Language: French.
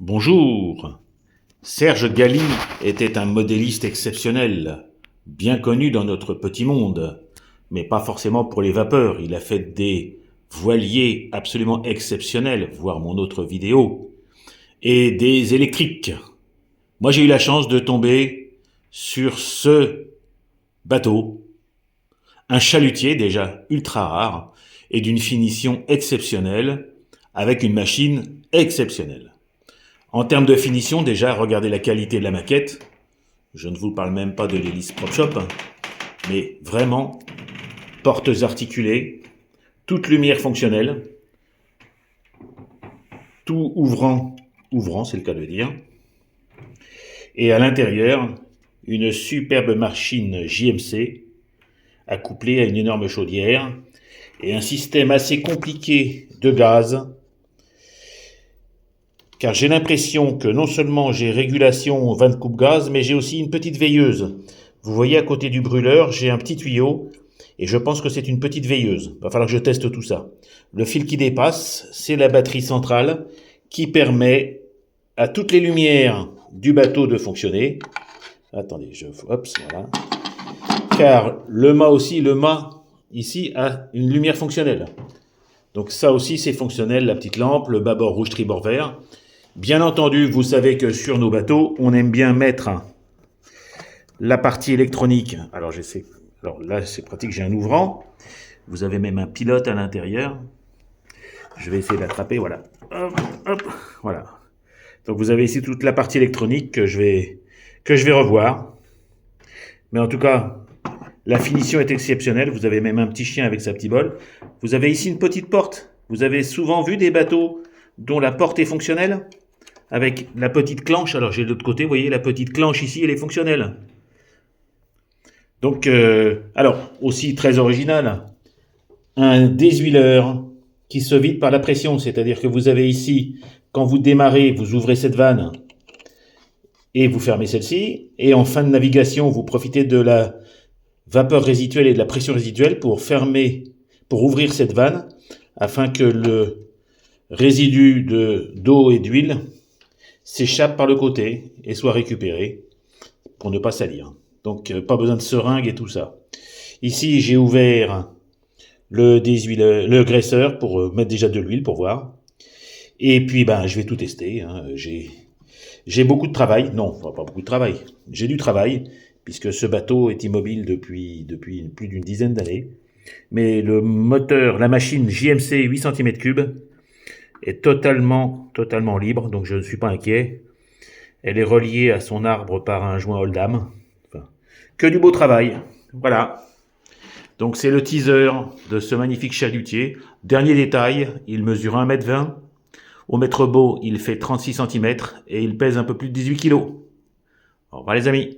Bonjour. Serge Gali était un modéliste exceptionnel, bien connu dans notre petit monde, mais pas forcément pour les vapeurs. Il a fait des voiliers absolument exceptionnels, voire mon autre vidéo, et des électriques. Moi, j'ai eu la chance de tomber sur ce bateau, un chalutier déjà ultra rare et d'une finition exceptionnelle, avec une machine exceptionnelle. En termes de finition, déjà, regardez la qualité de la maquette. Je ne vous parle même pas de l'hélice PropShop, mais vraiment, portes articulées, toute lumière fonctionnelle, tout ouvrant, c'est le cas de dire. Et à l'intérieur, une superbe machine JMC, accouplée à une énorme chaudière, et un système assez compliqué de gaz, car j'ai l'impression que non seulement j'ai régulation 20 coupe gaz, mais j'ai aussi une petite veilleuse. Vous voyez à côté du brûleur, j'ai un petit tuyau, et je pense que c'est une petite veilleuse. Il va falloir que je teste tout ça. Le fil qui dépasse, c'est la batterie centrale qui permet à toutes les lumières du bateau de fonctionner. Attendez, hop, voilà. Car le mât ici a une lumière fonctionnelle. Donc ça aussi c'est fonctionnel, la petite lampe, le bâbord rouge, tribord vert. Bien entendu, vous savez que sur nos bateaux, on aime bien mettre la partie électronique. Alors là c'est pratique, j'ai un ouvrant. Vous avez même un pilote à l'intérieur. Je vais essayer d'attraper, voilà. Hop, hop, voilà. Donc vous avez ici toute la partie électronique que je vais revoir. Mais en tout cas, la finition est exceptionnelle. Vous avez même un petit chien avec sa petite bol. Vous avez ici une petite porte. Vous avez souvent vu des bateaux dont la porte est fonctionnelle avec la petite clenche. Alors j'ai de l'autre côté, vous voyez, la petite clenche ici, elle est fonctionnelle. Donc, alors, aussi très original, un déshuileur qui se vide par la pression. C'est-à-dire que vous avez ici, quand vous démarrez, vous ouvrez cette vanne et vous fermez celle-ci. Et en fin de navigation, vous profitez de la vapeur résiduelle et de la pression résiduelle pour ouvrir cette vanne afin que le résidu d'eau et d'huile s'échappe par le côté et soit récupéré pour ne pas salir. Donc pas besoin de seringue et tout ça. Ici j'ai ouvert le graisseur pour mettre déjà de l'huile pour voir. Et puis je vais tout tester. J'ai beaucoup de travail. Non, pas beaucoup de travail. J'ai du travail puisque ce bateau est immobile depuis plus d'une dizaine d'années. Mais le moteur, la machine JMC 8 cm3 est totalement libre, donc je ne suis pas inquiet. Elle est reliée à son arbre par un joint Oldham. Enfin, que du beau travail. Voilà. Donc c'est le teaser de ce magnifique chalutier. Dernier détail, il mesure 1,20 m. Au mètre beau, il fait 36 cm et il pèse un peu plus de 18 kg. Au revoir les amis.